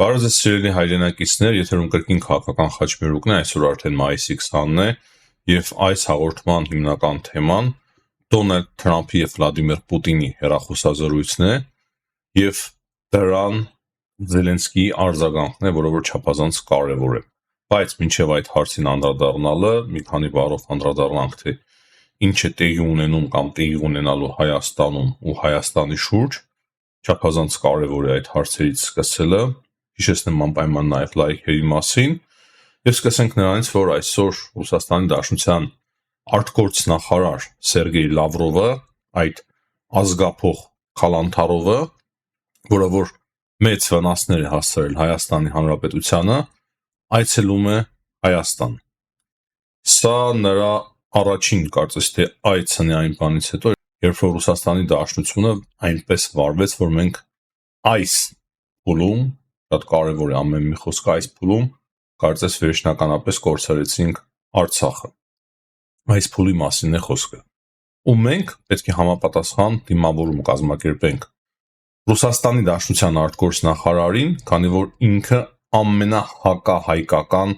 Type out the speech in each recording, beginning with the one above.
Բարև ձեզ սիրելի հայրենակիցներ, եթերում կրկին քաղաքական խաչմերուկն է, այսօր արդեն մայիսի 20-ն է եւ այս հաղորդման հիմնական թեման Դոնալդ Թրամփի եւ Վլադիմիր Պուտինի հեռախոսազրույցն է եւ դրան Զելենսկիի արձագանքն է, որը որ չափազանց կարեւոր է։ Բայց մինչեւ այդ հարցին անդրադառնալը մի քանի բառով անդրադառնանք, թե ինչ է տեղի ունենում կամ տեղի ունենալու Հայաստանում ու Հայաստանի շուրջ, չափազանց կարեւոր է այդ հարցերից սկսելը։ Հիշեցնեմ անպայման նաև լայքերի մասին եւ սկսենք նրանից, որ այսօր Ռուսաստանի Դաշնության արտգործնախարար Սերգեյ Լավրովը, այդ ազգափող Խալանթարովը, որը որ մեծ վնասներ է հասցրել Հայաստանի Հանրապետությանը, այցելում է Հայաստան։ Սա նրա առաջին կարծես թե այցն է այն բանից հետո, երբ որ Ռուսաստանի Դաշնությունը այնպես վարվեց, որ մենք այս փուլում շատ կարևոր է ամեն մի խոսքը այս փուլում կարծես վերջնականապես կորցրեցինք Արցախը։ Այս փուլի մասին է խոսքը։ Ու մենք պետք է համապատասխան դիմավորում կազմակերպենք Ռուսաստանի Դաշնության արտգործնախարարին, քանի որ ինքը ամենահակահայկական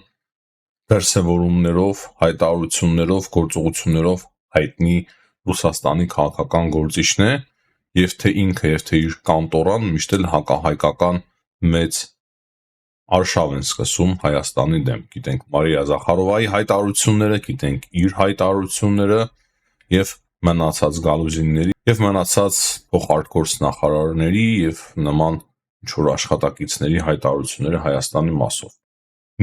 դրսևորումներով, հայտարարություններով, գործողություններով հայտնի Ռուսաստանի քաղաքական գործիչն է, եւ թե ինքը եւ թե իր կանտորան միշտ էլ հակահայկական մեծ արշավ են սկսում Հայաստանի դեմ։ Գիտենք Մարիա Զախարովայի հայտարարությունները, գիտենք իր հայտարարությունները եւ մնացած գալուզինների եւ մնացած փոխարտգործնախարարների եւ նման ինչ-որ աշխատակիցների հայտարարությունները Հայաստանի մասով։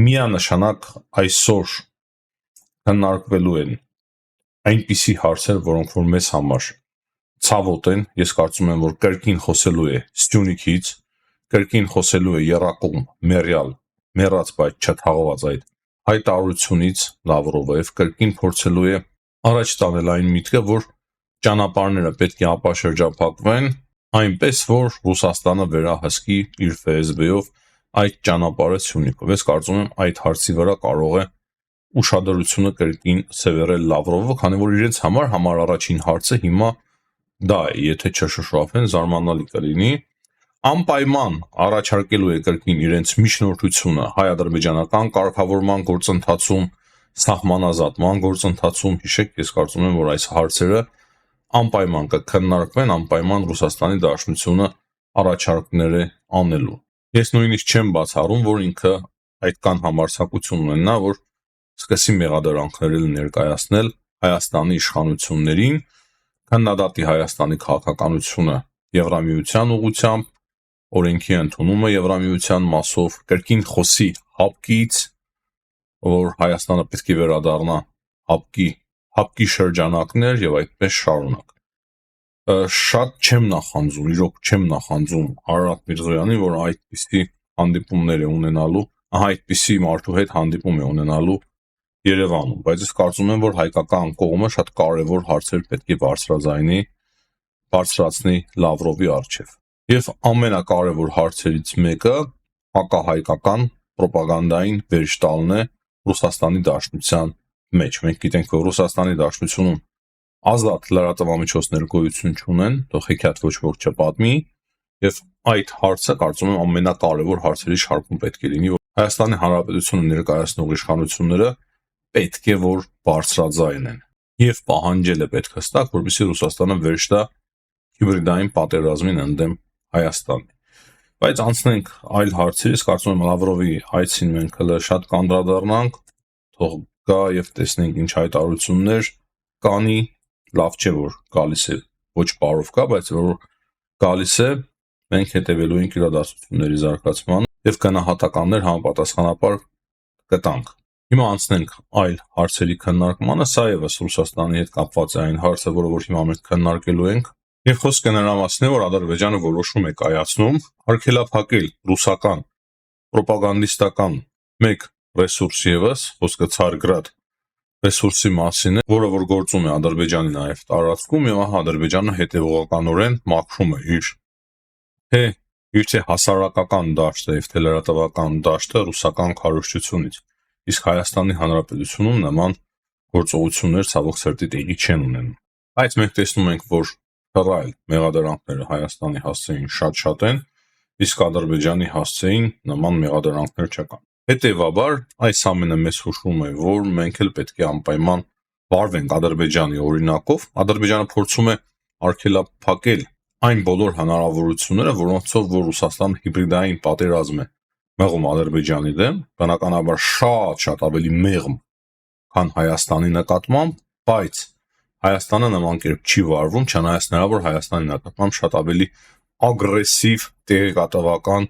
Միանշանակ այսօր քննարկվելու են այնպիսի հարցեր, որոնք որ մեզ համար ցավոտ են, ես կարծում եմ, որ կրկին խոսելու է Սյունիքից, կրկին խոսելու է Եռակոմ մեռյալ, մեռած բայց չթաղված այդ հայտարարությունից Լավրովը եւ կրկին փորձելու է առաջ տանել այն միտքը, որ ճանապարհները պետք է ապաշրջափակվեն, այնպես որ Ռուսաստանը վերահսկի իր ՖՍԲ-ով այդ ճանապարհը Սյունիքով։ Ես կարծում եմ այդ հարցի վրա կարող է ուշադրությունը կրկին սևեռել Լավրովը, քանի որ իրենց համար առաջին հարցը հիմա դա է, եթե չշշրափեն, զարմանալի կլինի։ Անպայման առաջարկելու է կրկին իրենց միջնորդությունը հայ-ադրբեջանական կարգավորման գործընթացում, սահմանազատման գործընթացում։ Հիշեք, ես կարծում եմ, որ այս հարցերը անպայման կքննարկվեն, անպայման Ռուսաստանի Դաշնությունը առաջարկներ է անելու։ Ես նույնիսկ չեմ բացառում, որ ինքը այդքան համարձակություն ունենա, որ սկսի մեղադրանքներ ներկայացնել Հայաստանի իշխանություններին, քննադատի Հայաստանի քաղաքականությունը Եվրամիության ուղղությամբ, օրենքի ընդունումը Եվրամիության մասով, կրկին խոսի հապկից, որ Հայաստանը պետք է վերադառնա հապկի շրջանակներ եւ այդպես շարունակ։ Շատ չեմ նախանձում, իրոք չեմ նախանձում Արարատ Միրզոյանին, որ այդպիսի հանդիպումներ է ունենալու, այդպիսի մարդու հետ հանդիպում է ունենալու Երևանում, բայց ես կարծում եմ, որ հայկական կողմը շատ կարևոր հարցեր պետք է բարձրացնի Լավրովի առջև։ Եվ ամենակարևոր հարցերից մեկը հակահայկական ռոպագանդային վերջ տալն է Ռուսաստանի Դաշնության մեջ։ Մենք գիտենք, որ Ռուսաստանի Դաշնությունում ազատ լրատվամիջոցներ գոյություն չունեն, թող հեքիաթ ոչ ոք չպատմի, եւ այդ հարցը կարծում եմ ամենակարևոր հարցերի շարքում պետք է լինի, որ Հայաստանի Հանրապետությունը ներկայացնող իշխանությունները պետք է որ բարձրաձայն են եւ պահանջել է պետք հստակ, որպեսզի Ռուսաստանը վերջ տա հիբրիդային պատերազմին ընդդեմ Հայաստանի։ Բայց անցնենք այլ հարցերի, ես կարծում եմ Լավրովի այցին մենք հələ շատ կանդրադառնանք, թող գա եւ տեսնենք ինչ հայտարարություններ կանի, լավ չէ որ գալիս է ոչ բարով կա, բայց որ գալիս է, մենք հետևելու ենք իրադարձությունների զարգացմանը եւ գնահատականներ համապատասխանաբար կտանք։ Հիմա անցնենք այլ հարցերի քննարկմանը, սա եւս Ռուսաստանի հետ կապված է այն հարցը, որը որ հիմա մենք քննարկելու ենք, եւ խոսքը նրա մասին է, որ Ադրբեջանը որոշում է կայացնում արգելափակել ռուսական ռոպագանդիստական մեկ ռեսուրս եւս, խոսքը Ցարգրադ ռեսուրսի մասին է, որը որ գործում է Ադրբեջանի նաեւ տարածքում, եւ ահա Ադրբեջանը հետեւողականորեն մաքրում է իր հասարակական դաշտը եւ թե լրատվական դաշտը ռուսական քարոզչությունից։ Իսկ Հայաստանի Հանրապետությունում նման գործողություններ ցավոք սրտի տեղի չեն ունենում։ Բայց մենք տեսնում ենք, որ հռայլ մեղադրանքները Հայաստանի հասցեին շատ են իսկ Ադրբեջանի հասցեին նման մեղադրանքներ չկան։ Հետևաբար, այս ամենը մեզ հուշում է, որ մենք էլ պետք է անպայման վարվենք Ադրբեջանի օրինակով։ Ադրբեջանը փորձում է արգելափակել այն բոլոր հնարավորությունները, որոնցով որ Ռուսաստանը հիբրիդային պատերազմ է մեղում Ադրբեջանի դեմ, բնականաբար շատ ավելի մեղմ, քան Հայաստանի նկատմամբ, բայց Հայաստանը նման կերպ չի վարվում, չնայած նրա, որ Հայաստանի նկատմամբ շատ ավելի ագրեսիվ տեղեկատվական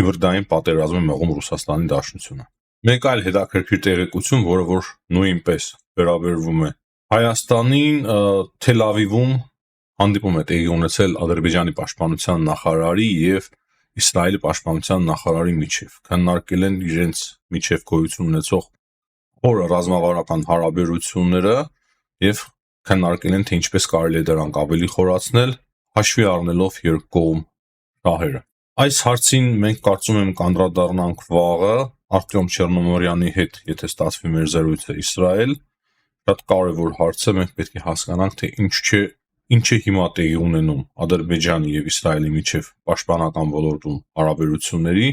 հիբրիդային պատերազմ է մեղում Ռուսաստանի Դաշնությունը։ Մեկ այլ հետաքրքիր տեղեկություն, որը որ նույնպես վերաբերվում է Հայաստանին, Թել Ավիվում հանդիպում է տեղի ունեցել Ադրբեջանի պաշտպանության նախարարի եւ Իսրայելի պաշտպանության նախարարի միջև։ Քննարկել են իրենց միջև գոյություն ունեցող խորը ռազմավարական հարաբերությունները եւ քննարկել են, թե ինչպես կարելի է դրանք ավելի խորացնել, հաշվի առնելով երկկողմ շահերը։ Այս հարցին մենք կարծում եմ կանդրադառնանք վաղը Արտյոմ Չեռնոմորյանի հետ, եթե ստացվի մեր զրույցը Իսրայել, շատ կարևոր հարց է, մենք պետք է հասկանանք, թե ինչ է հիմա տեղի ունենում Ադրբեջանի եւ Իսրայելի միջև պաշտպանական ոլորտում հարաբերությունների,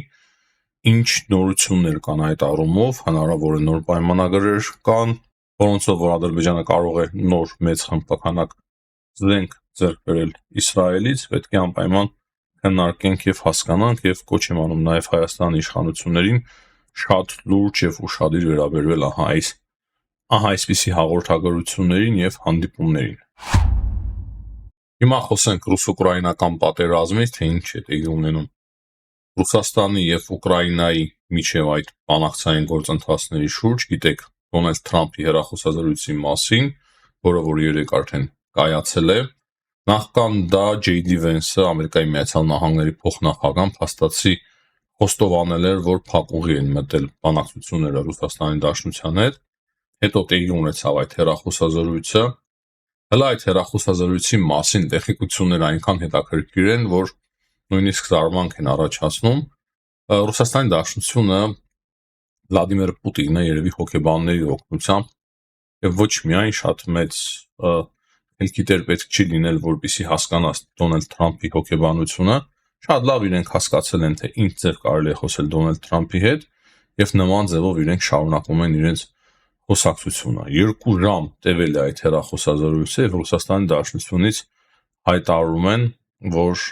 ինչ նորություններ կան այդ առումով, հնարավոր է նոր պայմանագրեր կան, որոնցով որ Ադրբեջանը կարող է նոր մեծ խմբականակ զենք ձեռք բերել Իսրայելից, պետք է անպայման քննարկենք եւ հասկանանք եւ կոչ եմ անում նաեւ Հայաստանի իշխանություններին շատ լուրջ եւ ուշադիր վերաբերվել այսպիսի հաղորդագրություններին եւ հանդիպումներին։ Հիմա խոսենք ռուս-ուկրաինական պատերազմից, թե ինչ է տեղի ունենում Ռուսաստանի եւ Ուկրաինայի միջև այդ բանակցային գործընթացների շուրջ։ Գիտեք Դոնալդ Թրամփի հեռախոսազրույցի մասին, որը որ երեք արդեն կայացել է։ Նախքան դա J.D. Vance-ը, Ամերիկայի Միացյալ Նահանգների փոխնախագահան, փաստացի խոստովանել էր, որ փակուղի են մտել բանակցությունները Ռուսաստանի Դաշնության հետ։ Հետո տեղի ունեցավ այդ հեռախոսազրույցը։ Հələ այդ հեռախոսազրույցի մասին տեղեկությունները այնքան հետաքրքիր են, որ նույնիսկ զարմանք են առաջացնում։ Ռուսաստանի Դաշնությունը Վլադիմիր Պուտինը երևի հոգեբանների օգնությամբ եւ ոչ միայն շատ մեծ ելքիտեր պետք չի լինել, որպեսզի հասկանաս Դոնալդ Թրամփի հոգեբանությունը, շատ լավ իրենք հասկացել են, թե ինչ ձև կարելի է խոսել Դոնալդ Թրամփի հետ եւ նման ձևով իրենք շարունակում են իրենց խոսակցությունը։ 2 ժամ տևել է այդ հեռախոսազրույցը եւ Ռուսաստանի Դաշնությունից հայտարարում են, որ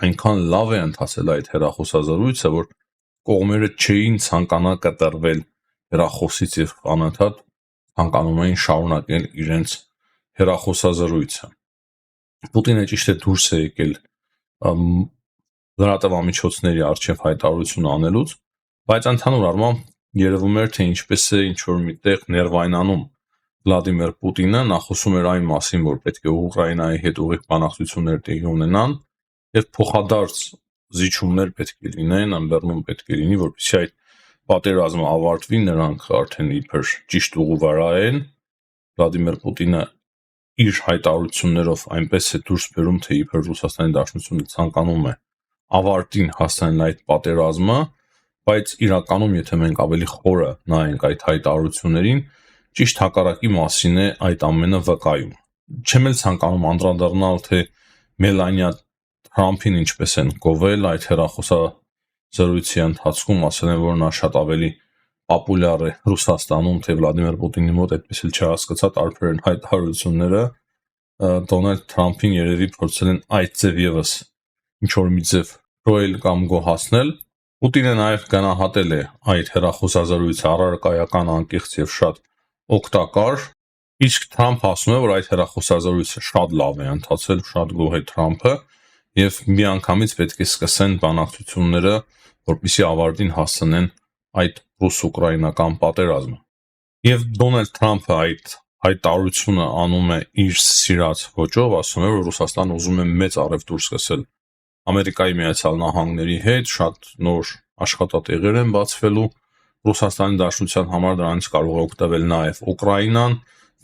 այնքան լավ է ընթացել այդ հեռախոսազրույցը, որ կողմերը չէին ցանկանա կտրվել հեռախոսից եւ անընդհատ ցանկանում էին շարունակել իրենց հեռախոսազրույցը։ Պուտինը ճիշտ է դուրս է եկել լրատվամիջոցների առջև հայտարարություն անելուց, բայց ընդհանուր առմամբ երևում էր, թե ինչպես է ինչ որ միտեղ ներվայնանում Վլադիմիր Պուտինը, նա խոսում էր այն մասին, որ պետք է Ուկրաինայի հետ ուղիղ բանակցություններ տեղի ունենան եւ փոխադարձ զիջումներ պետք է լինեն, ըմբեռնում պետք է լինի, որպեսզի այդ պատերազմը ավարտվի, նրանք արդեն իբր ճիշտ ուղու վրա են։ Վլադիմիր Պուտինը իր հայտարարություններով այնպես է դուրս բերում, թե իբր Ռուսաստանի Դաշնությունը ցանկանում է ավարտին հասնել այդ պատերազմը, բայց իրականում, եթե մենք ավելի խորը նայենք այդ հայտարարություններին, ճիշտ հակառակի մասին է այդ ամենը վկայում։ Չեմ էլ ցանկանում անդրադառնալ, թե Մելանիա Թրամփին ինչպես են գովել այդ հեռախոսազրույցի ընթացքում, ասել են, որ նա շատ ավելի պոպուլյար է Ռուսաստանում, թե Վլադիմիր Պուտինի մոտ այդպես էլ չհասկացա տարբեր են հայտարարությունները, Դոնալդ Թրամփին երևի փորձել են այդ ձև եւս ինչ որ մի ձև ռոյել կամ գոհացնել։ Պուտինը նաև գնահատել է այդ հեռախոսազրույցը առարկայական, անկեղծ եւ շատ օգտակար, իսկ Թրամփը ասում է, որ այդ հեռախոսազրույցը շատ լավ է ընթացել, շատ գոհ է Թրամփը եւ միանգամից պետք է սկսեն բանակցությունները, որպեսզի ավարտին հասցնեն այդ ռուս-ուկրաինական պատերազմը։ Եվ Դոնալդ Թրամփը այդ հայտարարությունը անում է իր սիրած ոճով, ասում է, որ Ռուսաստանը ուզում է մեծ առևտուր սկսել Ամերիկայի Միացյալ Նահանգների հետ, շատ նոր աշխատատեղեր են բացվելու Ռուսաստանի Դաշնության համար, դրանից կարող է օգտվել նաև Ուկրաինան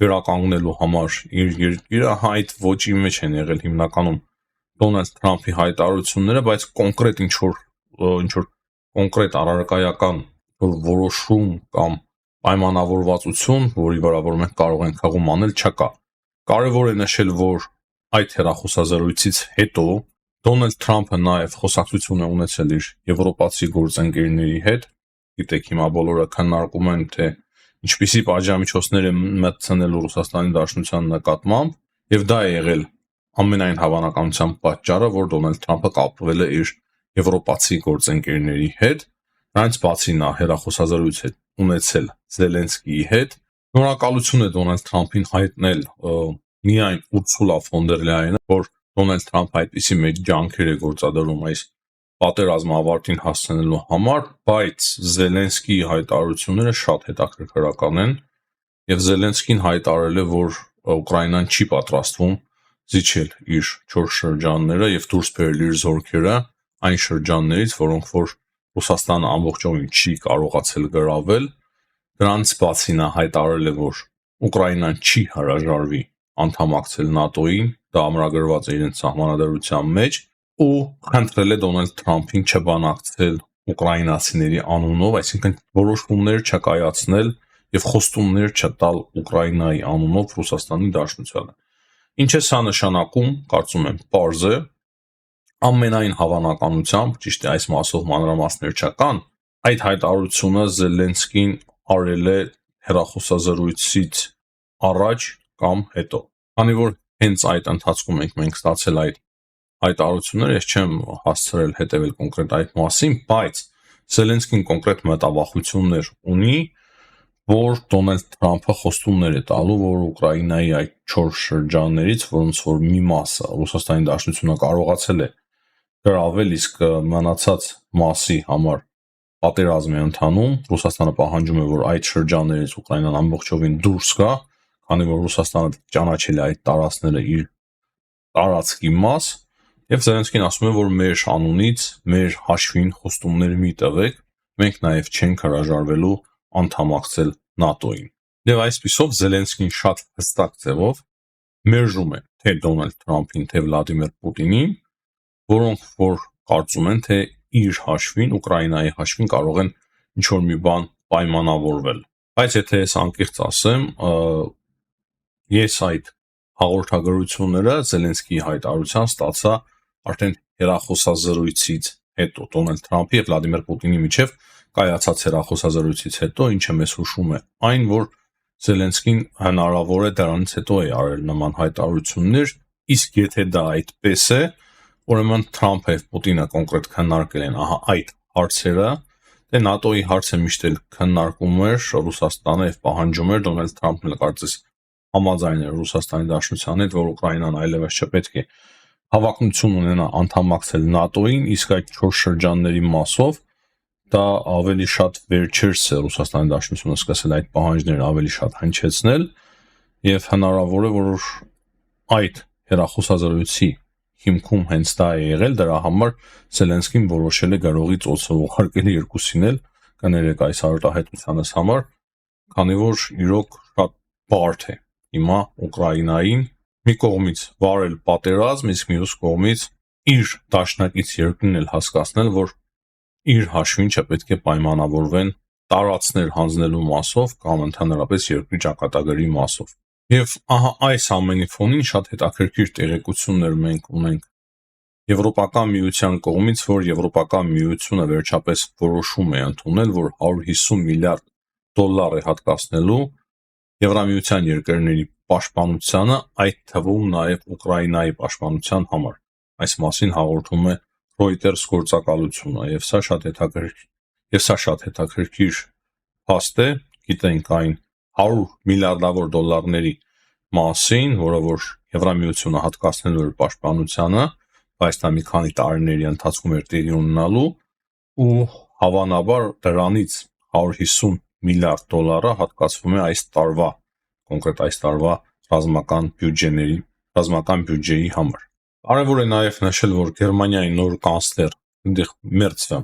վերականգնելու համար իր երկիրը, այդ ոճի մեջ են եղել հիմնականում Դոնալդ Թրամփի հայտարարությունները, բայց կոնկրետ ինչ որ կոնկրետ առարկայական որոշում կամ պայմանավորվածություն, որի վրա որ մենք կարող ենք հղում անել, չկա։ Կարևոր է նշել, որ այդ հեռախոսազրույցից հետո Դոնալդ Թրամփը նաև խոսակցություն է ունեցել իր եվրոպացի գործընկերների հետ։ Գիտեք, հիմա բոլորը քննարկում են, թե ինչպիսի պատժամիջոցներ է մտցնել Ռուսաստանի Դաշնության նկատմամբ, եւ դա է եղել ամենայն հավանականությամբ պատճառը, որ Դոնալդ Թրամփը կապվել է իր եվրոպացի գործընկերների հետ։ Նրանց բացի նա հեռախոսազրույց է ունեցել Զելենսկիի հետ։ Շնորհակալություն է Դոնալդ Թրամփին հայտնել միայն Ուրսուլա ֆոն դեր Լայենը, որ Դոնալդ Թրամփը այդպիսի մեծ ջանքեր է գործադրում այս պատերազմը ավարտին հասցնելու համար, բայց Զելենսկիի հայտարարությունները շատ հետաքրքրական են, եւ Զելենսկին հայտարարել է, որ Ուկրաինան չի պատրաստվում զիջել իր 4 շրջանները եւ դուրս բերել իր զորքերը այն շրջաններից, որոնք որ Ռուսաստանը ամբողջովին չի կարողացել գրավել։ Դրանց բացի նա հայտարարել է, որ Ուկրաինան չի հրաժարվի անդամակցել ՆԱՏՕ-ին, դա ամրագրված է իրենց սահմանադրության մեջ, ու խնդրել է Դոնալդ Թրամփին չբանակցել ուկրաինացիների անունով, այսինքն որոշումներ չկայացնել եւ խոստումներ չտալ Ուկրաինայի անունով Ռուսաստանի Դաշնությանը։ Ինչ է սա նշանակում, կարծում եմ, պարզ է, ամենայն հավանականությամբ, ճիշտ է, այս մասով մանրամասներ չկան, այդ հայտարարությունը Զելենսկին արել է հեռախոսազրույցից առաջ կամ հետո։ Քանի որ հենց այդ ընթացքում մենք ստացել այդ հայտարարությունները, ես չեմ հասցրել հետևել կոնկրետ այդ մասին, բայց Զելենսկին կոնկրետ մտավախություններ ունի, որ Դոնալդ Թրամփը խոստումներ է տալու, որ Ուկրաինայի այդ 4 շրջաններից, որոնց որ մի մասը Ռուսաստանի Դաշնությունը կարողացել է գրավել, իսկ մնացած մասի համար պատերազմ է ընթանում, Ռուսաստանը պահանջում է, որ այդ շրջաններից Ուկրաինան ամբողջովին դուրս գա, քանի որ Ռուսաստանը ճանաչել է այդ տարածքները իր տարածքի մաս, եւ Զելենսկին ասում է, որ մեր անունից, մեր հաշվին խոստումներ մի տվեք, մենք նաեւ չենք հրաժարվելու անդամակցել ՆԱՏՕ-ին։ Եվ այսպիսով Զելենսկին շատ հստակ ձևով մերժում է թե Դոնալդ Թրամփին, թե Վլադիմիր Պուտինին, որոնք որ կարծում են, թե իր հաշվին, Ուկրաինայի հաշվին կարող են ինչ-որ մի բան պայմանավորվել։ Բայց եթե ես անկեղծ ասեմ, ես այդ հաղորդագրությունները Զելենսկիի հայտարարության ստացա արդեն հեռախոսազրույցից հետո Դոնալդ Թրամփի եւ Վլադիմիր Պուտինի միջև կայացած հեռախոսազրույցից հետո, ինչը մեզ հուշում է այն, որ Զելենսկին հնարավոր է դրանից հետո է արել նման հայտարարություններ, իսկ եթե դա այդպես է, ուրեմն Թրամփը եւ Պուտինը կոնկրետ քննարկել են այդ հարցերը, դե ՆԱՏՕ-ի հարցը միշտ էլ քննարկում էր Ռուսաստանը եւ պահանջում էր Դոնալդ Թրամփն կարծես համաձայն էր Ռուսաստանի Դաշնության հետ, որ Ուկրաինան այլևս չպետք է հավակնություն ունենա անդամակցել ՆԱՏՕ-ին, իսկ այդ 4 շրջանների մասով դա ավելի շատ վերջերս է Ռուսաստանի Դաշնությունը սկսել այդ պահանջները ավելի շատ հնչեցնել եւ հնարավոր է, որ այդ հեռախոսազրույցի հիմքում հենց դա է եղել, դրա համար Զելենսկին որոշել է գրողի ծոցը ուղարկել երկուսին էլ, կներեք այս արտահայտությանս համար, քանի որ իրոք շատ բարդ է հիմա Ուկրաինային մի կողմից վարել պատերազմ, իսկ մյուս կողմից իր դաշնակից երկրին էլ հասկացնել, որ իր հաշվին չպետք է պայմանավորվեն տարածքներ հանձնելու մասով կամ ընդհանրապես երկրի ճակատագրի մասով։ Եվ ահա այս ամենի ֆոնին շատ հետաքրքիր տեղեկություններ մենք ունենք Եվրոպական միության կողմից, որ Եվրոպական միությունը վերջապես որոշում է ընդունել, որ 150 միլիարդ դոլար է հատկացնելու Եվրամիության երկրների պաշտպանությանը, այդ թվում նաև Ուկրաինայի պաշտպանության համար։ Այս մասին հաղորդում է Reuters գործակալությունը, եւ սա շատ հետաքրքիր փաստ է, գիտենք այն 100 միլիարդավոր դոլարների մասին, որը որ Եվրամիությունը հատկացնելու էր պաշտպանությանը, բայց դա մի քանի տարիների ընթացքում էր տեղի ունենալու ու հավանաբար դրանից 150 միլիարդ դոլարը հատկացվում է այս տարվա, կոնկրետ այս տարվա ռազմական բյուջեի համար։ Կարևոր է նաև նշել, որ Գերմանիայի նոր կանցլեր Մերցը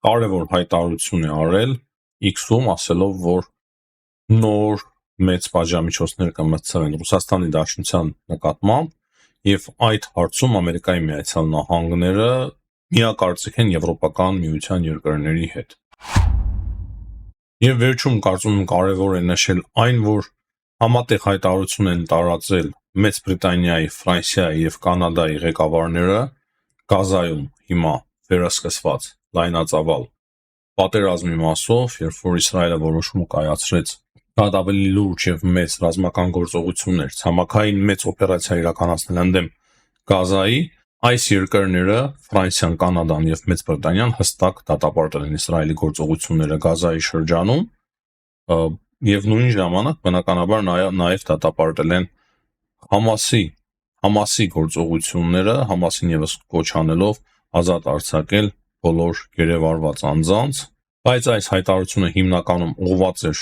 կարևոր հայտարարություն է արել X-ում, ասելով, որ նոր մեծ պատժամիջոցներ կմտցվեն Ռուսաստանի Դաշնության նկատմամբ եւ այդ հարցում Ամերիկայի Միացյալ Նահանգները միակարծիք են Եվրոպական միության երկրների հետ։ Եվ վերջում կարծում եմ կարևոր է նշել այն, որ համատեղ հայտարարություն են տարածել Մեծ Բրիտանիայի, Ֆրանսիայի եւ Կանադայի ղեկավարները, Գազայում հիմա վերասկսված լայնածավալ պատերազմի մասով, երբ որ Իսրայելը որոշում կայացրեց շատ ավելի լուրջ եւ մեծ ռազմական գործողություններ, ցամաքային մեծ օպերացիա իրականացնել ընդդեմ Գազայի, այս երկրները Ֆրանսիան, Կանադան եւ Մեծ Բրիտանիան հստակ դատապարտել են Իսրայելի գործողությունները Գազայի շրջանում եւ նույն ժամանակ բնականաբար նաեւ դատապարտել են Համասի գործողությունները, Համասին եւս կոչ անելով ազատ արձակել բոլոր գերեվարված անձանց, բայց այս հայտարարությունը հիմնականում ուղղված էր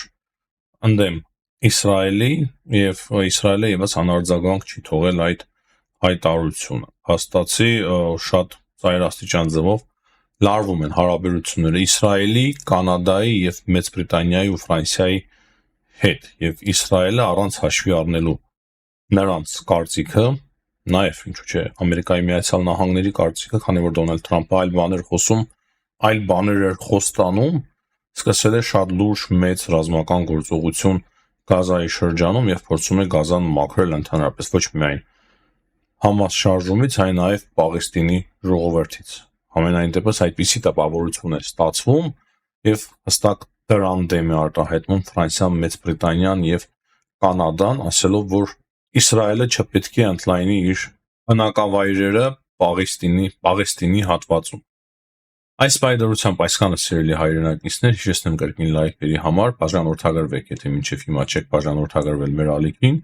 ընդդեմ Իսրայելի եւ Իսրայելը եւս անարձագանք չի թողել այդ հայտարարությունը։ Հաստատի շատ ծայրաստիճան ձևով լարվում են հարաբերությունները Իսրայելի, Կանադայի եւ Մեծ Բրիտանիայի ու Ֆրանսիայի հետ եւ Իսրայելը առանց հաշվի առնելու նրանց կարծիքը, նաեւ ինչու՞ չէ Ամերիկայի Միացյալ Նահանգների կարծիքը, քանի որ Դոնալդ Թրամփը այլ բաներ խոսում, այլ բաներ էր խոստանում, սկսել է շատ լուրջ մեծ ռազմական գործողություն Գազայի շրջանում եւ փորձում է Գազան մաքրել ընդհանրապես ոչ միայն Համաս շարժումից, այլ նաեւ Պաղեստինի ժողովրդից։ Համենայն դեպս այդպիսի տպավորություն է ստացվում եւ հստակ դրան դեմ է արտահայտվում Ֆրանսիան, Մեծ Բրիտանիան եւ Կանադան, ասելով, որ Իսրայելը չպետք է ընդլայնի իր բնակավայրերը Պաղեստինի հատվածում։ Այս պայդարությամբ այսքանը սիրելի հայրենակիցներ, հիշեցնեմ կրկին լայքերի համար, բաժանորդագրվեք, եթե մինչև հիմա չեք բաժանորդագրվել մեր ալիքին,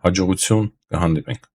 հաջողություն կհանդիպենք։